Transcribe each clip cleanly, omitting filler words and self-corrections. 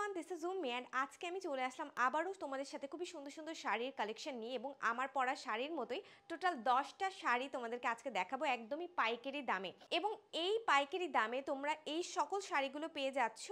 Everyone, this is Ummi and আজকে আমি চলে আসলাম আবারও তোমাদের সাথে খুবই সুন্দর সুন্দর শাড়ির কালেকশন নিয়ে এবং আমার পরা শাড়ির মতোই টোটাল 10টা শাড়ি তোমাদেরকে আজকে দেখাবো একদমই পাইকারি দামে। এবং এই পাইকারি দামে তোমরা এই সকল শাড়িগুলো পেয়ে যাচ্ছ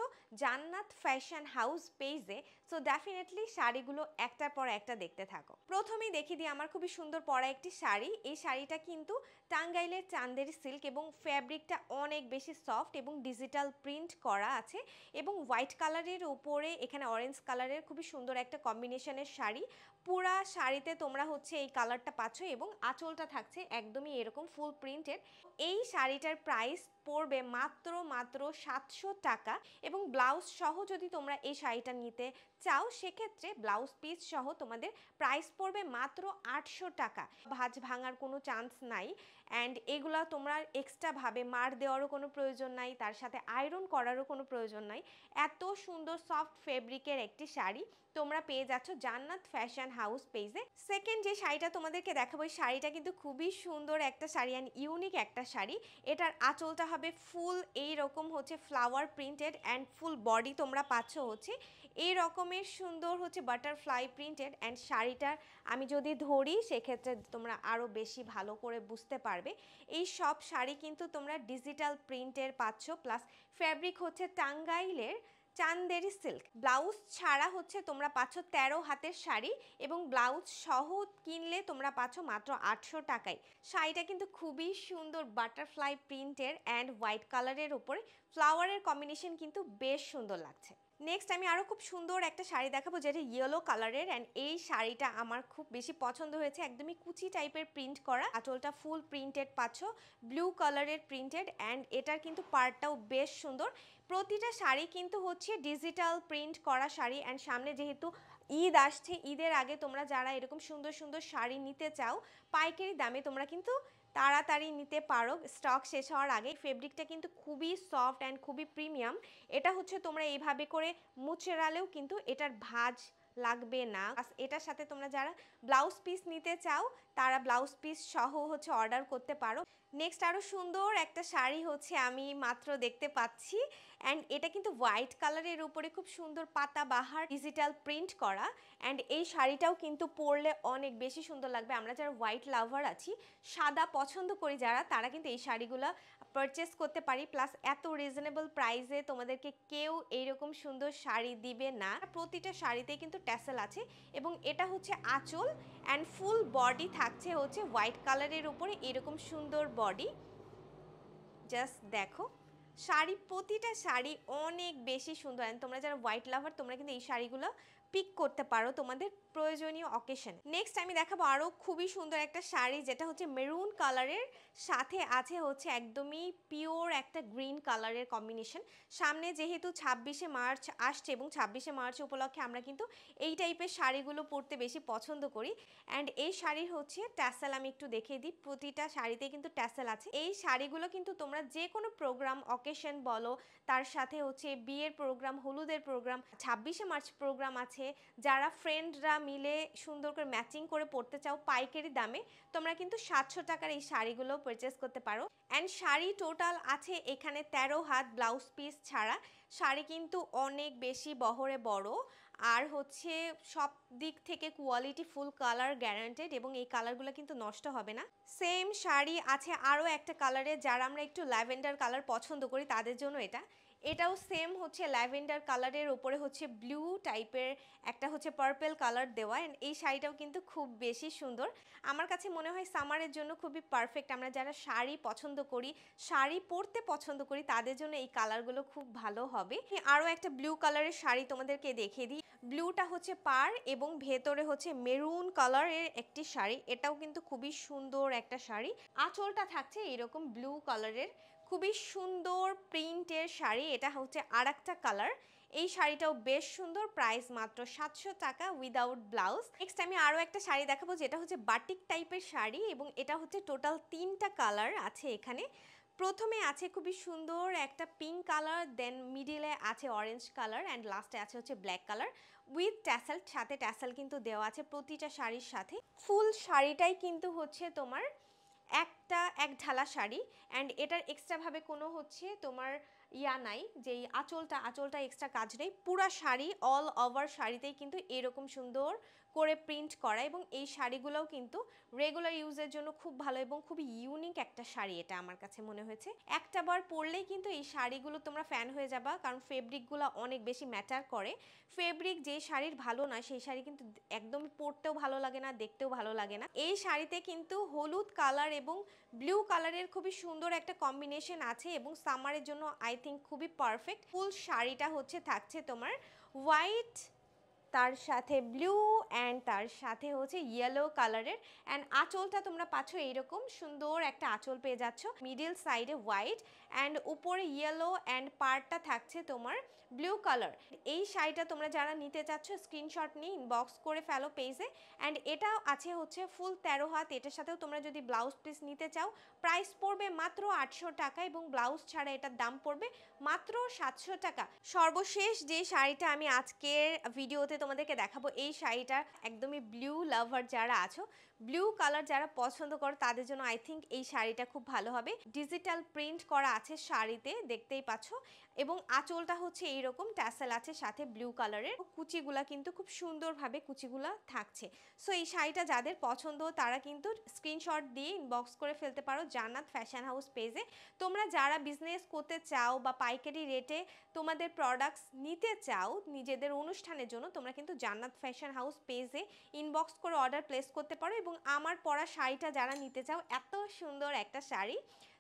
জান্নাত ফ্যাশন হাউস পেজে। সো ডেফিনেটলি শাড়িগুলো একটার পর একটা দেখতে থাকো। প্রথমেই দেখিয়ে দিই আমার খুবই সুন্দর পরা একটি শাড়ি। এই শাড়িটা কিন্তু টাঙ্গাইলের চান্দেরি সিল্ক এবং ফ্যাব্রিকটা অনেক বেশি সফট এবং ডিজিটাল প্রিন্ট করা আছে এবং হোয়াইট কালারের উপরে এখানে অরেঞ্জ কালারের খুবই সুন্দর একটা কম্বিনেশনের শাড়ি। পুরা শাড়িতে তোমরা হচ্ছে এই কালারটা পাচ্ছ এবং আঁচলটা থাকছে একদমই এরকম ফুল প্রিন্টেড। এই শাড়িটার প্রাইস পড়বে মাত্র 700 টাকা এবং ব্লাউজ সহ যদি তোমরা এই শাড়িটা নিতে চাও সেক্ষেত্রে ব্লাউজ পিস সহ তোমাদের প্রাইস পড়বে মাত্র 800 টাকা। ভাঁজ ভাঙার কোনো চান্স নাই অ্যান্ড এগুলা তোমরা এক্সট্রাভাবে মার দেওয়ারও কোনো প্রয়োজন নাই, তার সাথে আয়রন করারও কোনো প্রয়োজন নাই। এত সুন্দর সফট ফেব্রিকের একটি শাড়ি তোমরা পেয়ে যাচ্ছ জান্নাত ফ্যাশন হাউস পেজে। সেকেন্ড যে শাড়িটা তোমাদেরকে দেখাবো এই শাড়িটা কিন্তু খুবই সুন্দর একটা শাড়ি অ্যান্ড ইউনিক একটা শাড়ি। এটার আঁচলটা হবে ফুল এই রকম হচ্ছে flower printed and full body তোমরা পাচ্ছ হচ্ছে এই রকমের সুন্দর হচ্ছে বাটারফ্লাই প্রিন্টেড অ্যান্ড শাড়িটার আমি যদি ধরি সেক্ষেত্রে তোমরা আরও বেশি ভালো করে বুঝতে পারবে। এই সব শাড়ি কিন্তু তোমরা ডিজিটাল প্রিন্টের পাচ্ছ, প্লাস ফ্যাব্রিক হচ্ছে টাঙ্গাইলের চান্দেরি সিল্ক। ব্লাউজ ছাড়া হচ্ছে তোমরা পাচ্ছ 13 হাতের শাড়ি এবং ব্লাউজ সহ কিনলে তোমরা পাচ্ছ মাত্র 800 টাকায়। শাড়িটা কিন্তু খুবই সুন্দর বাটারফ্লাই প্রিন্টের অ্যান্ড হোয়াইট কালারের উপরে ফ্লাওয়ারের কম্বিনেশন কিন্তু বেশ সুন্দর লাগছে। নেক্সট আমি আরও খুব সুন্দর একটা শাড়ি দেখাবো যেটা ইয়েলো কালারের অ্যান্ড এই শাড়িটা আমার খুব বেশি পছন্দ হয়েছে। একদমই কুচি টাইপের প্রিন্ট করা, আঁচলটা ফুল প্রিন্টেড পাচ্ছ ব্লু কালারের প্রিন্টেড অ্যান্ড এটার কিন্তু পার্টটাও বেশ সুন্দর। প্রতিটা শাড়ি কিন্তু হচ্ছে ডিজিটাল প্রিন্ট করা শাড়ি অ্যান্ড সামনে যেহেতু ঈদ আসছে, ঈদের আগে তোমরা যারা এরকম সুন্দর সুন্দর শাড়ি নিতে চাও পাইকারি দামে তোমরা কিন্তু তাড়াতাড়ি নিতে পারো স্টক শেষ হওয়ার আগে। ফেব্রিকটা কিন্তু খুবই সফট অ্যান্ড খুবই প্রিমিয়াম। এটা হচ্ছে তোমরা এইভাবে করে মুচড়ালেও কিন্তু এটার ভাঁজ লাগবে না। এটার সাথে তোমরা যারা ব্লাউজ পিস নিতে চাও তারা ব্লাউজ পিস সহ হচ্ছে অর্ডার করতে পারো। নেক্সট আরও সুন্দর একটা শাড়ি হচ্ছে আমি মাত্র দেখতে পাচ্ছি অ্যান্ড এটা কিন্তু হোয়াইট কালারের উপরে খুব সুন্দর পাতাবাহার ডিজিটাল প্রিন্ট করা অ্যান্ড এই শাড়িটাও কিন্তু পরলে অনেক বেশি সুন্দর লাগবে। আমরা যারা হোয়াইট লাভার আছি, সাদা পছন্দ করি যারা, তারা কিন্তু এই শাড়িগুলো পারচেস করতে পারি। প্লাস এত রিজনেবল প্রাইসে তোমাদেরকে কেউ এইরকম সুন্দর শাড়ি দিবে না। প্রতিটা শাড়িতে কিন্তু ট্যাসেল আছে এবং এটা হচ্ছে আঁচল অ্যান্ড ফুল বডি থাকছে হচ্ছে হোয়াইট কালারের উপরে এরকম সুন্দর বডি। জাস্ট দেখো শাড়ি, প্রতিটা শাড়ি অনেক বেশি সুন্দর অ্যান্ড তোমরা যারা হোয়াইট লাভার তোমরা কিন্তু এই শাড়িগুলো পিক করতে পারো তোমাদের প্রয়োজনীয় অকেশন। নেক্সট আমি দেখাবো আরও খুবই সুন্দর একটা শাড়ি যেটা হচ্ছে মেরুন কালারের সাথে আছে হচ্ছে একদমই পিওর একটা গ্রিন কালারের কম্বিনেশন। সামনে যেহেতু 26শে মার্চ আসছে এবং 26শে মার্চ উপলক্ষে আমরা কিন্তু এই টাইপের শাড়িগুলো পরতে বেশি পছন্দ করি অ্যান্ড এই শাড়ির হচ্ছে ট্যাসেল আমি একটু দেখিয়ে দিই। প্রতিটা শাড়িতে কিন্তু ট্যাসেল আছে। এই শাড়িগুলো কিন্তু তোমরা যে কোনো প্রোগ্রাম অকেশন বলো, তার সাথে হচ্ছে বিয়ের প্রোগ্রাম, হলুদের প্রোগ্রাম, 26শে মার্চ প্রোগ্রাম আছে, যারা ফ্রেন্ডরা মিলে সুন্দর করে ম্যাচিং করে পরতে চাও পাইকারি দামে তোমরা কিন্তু 700 টাকার এই শাড়িগুলো পারচেস করতে পারো। অ্যান্ড শাড়ি টোটাল আছে এখানে 13 হাত ব্লাউজ পিস ছাড়া। শাড়ি কিন্তু অনেক বেশি বহরে বড় আর হচ্ছে সব দিক থেকে কোয়ালিটি ফুল কালার গ্যারান্টেড এবং এই কালারগুলো কিন্তু নষ্ট হবে না। সেম শাড়ি আছে আরও একটা কালারে, যারা আমরা একটু ল্যাভেন্ডার কালার পছন্দ করি তাদের জন্য এটাও সেম হচ্ছে ল্যাভেন্ডার কালারের উপরে হচ্ছে ব্লু টাইপের একটা হচ্ছে পার্পল কালার দেওয়া। এই শাড়িটাও কিন্তু খুব বেশি সুন্দর। আমার কাছে মনে হয় সামারের জন্য খুবই পারফেক্ট। আমরা যারা শাড়ি পছন্দ করি, শাড়ি পরতে পছন্দ করি তাদের জন্য এই কালারগুলো খুব ভালো হবে। আরও একটা ব্লু কালারের শাড়ি তোমাদেরকে দেখিয়ে দিই। ব্লুটা হচ্ছে পার এবং ভেতরে হচ্ছে মেরুন কালারের একটি শাড়ি। এটাও কিন্তু খুবই সুন্দর একটা শাড়ি। আঁচলটা থাকছে এরকম ব্লু কালারের খুবই সুন্দর প্রিন্টের শাড়ি। এটা হচ্ছে আর একটা কালার। এই শাড়িটাও বেশ সুন্দর, প্রাইস মাত্র 700 টাকা উইদাউট ব্লাউজ। নেক্সট আমি আরও একটা শাড়ি দেখাবো যেটা হচ্ছে বাটিক টাইপের শাড়ি এবং এটা হচ্ছে টোটাল 3টা কালার আছে এখানে। প্রথমে আছে খুবই সুন্দর একটা পিঙ্ক কালার, দেন মিডিলে আছে অরেঞ্জ কালার অ্যান্ড লাস্টে আছে হচ্ছে ব্ল্যাক কালার উইথ ট্যাসেল। সাথে ট্যাসেল কিন্তু দেওয়া আছে প্রতিটা শাড়ির সাথে। ফুল শাড়িটাই কিন্তু হচ্ছে তোমার এক ঢালা শাড়ি অ্যান্ড এটার এক্সট্রাভাবে কোনো হচ্ছে তোমার ইয়া নাই, যেই আঁচলটা এক্সট্রা কাজ নেই, পুরা শাড়ি অল ওভার শাড়িতেই কিন্তু এরকম সুন্দর করে প্রিন্ট করা, এবং এই শাড়িগুলোও কিন্তু রেগুলার ইউজের জন্য খুব ভালো এবং খুবই ইউনিক একটা শাড়ি এটা আমার কাছে মনে হয়েছে। একটা বার পরলেই কিন্তু এই শাড়িগুলো তোমরা ফ্যান হয়ে যাবা, কারণ ফেব্রিকগুলো অনেক বেশি ম্যাটার করে। ফেব্রিক যে শাড়ির ভালো না সেই শাড়ি কিন্তু একদমই পরতেও ভালো লাগে না, দেখতেও ভালো লাগে না। এই শাড়িতে কিন্তু হলুদ কালার এবং ব্লু কালারের খুবই সুন্দর একটা কম্বিনেশন আছে, এবং সামারের জন্য আই থিঙ্ক খুবই পারফেক্ট। ফুল শাড়িটা হচ্ছে থাকছে তোমার হোয়াইট, তার সাথে ব্লু অ্যান্ড তার সাথে হচ্ছে ইয়েলো কালারের, অ্যান্ড আঁচলটা তোমরা পাচ্ছ এইরকম সুন্দর একটা আঁচল পেয়ে যাচ্ছ, মিডিল সাইডে হোয়াইট অ্যান্ড উপরে ইয়েলো অ্যান্ড পার্টটা থাকছে তোমার ব্লু কালার। এই শাড়িটা তোমরা যারা নিতে চাচ্ছ স্ক্রিনশট নিয়ে ইনবক্স করে ফেলো পেজে। অ্যান্ড এটাও আছে হচ্ছে ফুল 13 হাত, এটার সাথেও তোমরা যদি ব্লাউজ পিস নিতে চাও প্রাইস পড়বে মাত্র 800 টাকা, এবং ব্লাউজ ছাড়া এটার দাম পড়বে মাত্র 700 টাকা। সর্বশেষ যে শাড়িটা আমি আজকের ভিডিওতে তোমাদেরকে দেখাবো, এই শাড়িটা একদমই ব্লু লাভার যারা আছো, ব্লু কালার যারা পছন্দ করো তাদের জন্য আই থিঙ্ক এই শাড়িটা খুব ভালো হবে। ডিজিটাল প্রিন্ট করা আছে শাড়িতে, দেখতেই পাচ্ছ, এবং আঁচলটা হচ্ছে এইরকম ট্যাসেল আছে সাথে ব্লু কালারের, কুচিগুলা কিন্তু খুব সুন্দরভাবে কুচিগুলা থাকছে। সো এই শাড়িটা যাদের পছন্দ তারা কিন্তু স্ক্রিনশট দিয়ে ইনবক্স করে ফেলতে পারো জান্নাত ফ্যাশন হাউস পেজে। তোমরা যারা বিজনেস করতে চাও বা পাইকারি রেটে তোমাদের প্রোডাক্টস নিতে চাও নিজেদের অনুষ্ঠানের জন্য, তোমরা কিন্তু জান্নাত ফ্যাশন হাউস পেজে ইনবক্স করে অর্ডার প্লেস করতে পারো। এবং আমার পরা শাড়িটা যারা নিতে চাও, এত সুন্দর একটা শাড়ি,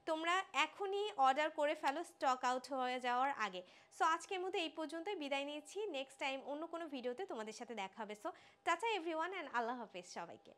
তোমরা এখনই অর্ডার করে ফেলো স্টক আউট হয়ে যাওয়ার আগে। সো আজকের মধ্যে এই পর্যন্তই বিদায় নিচ্ছি, নেক্সট টাইম অন্য কোনো ভিডিওতে তোমাদের সাথে দেখা হবে। সো টাটা এভরিওয়ান অ্যান্ড আল্লাহ হাফেজ সবাইকে।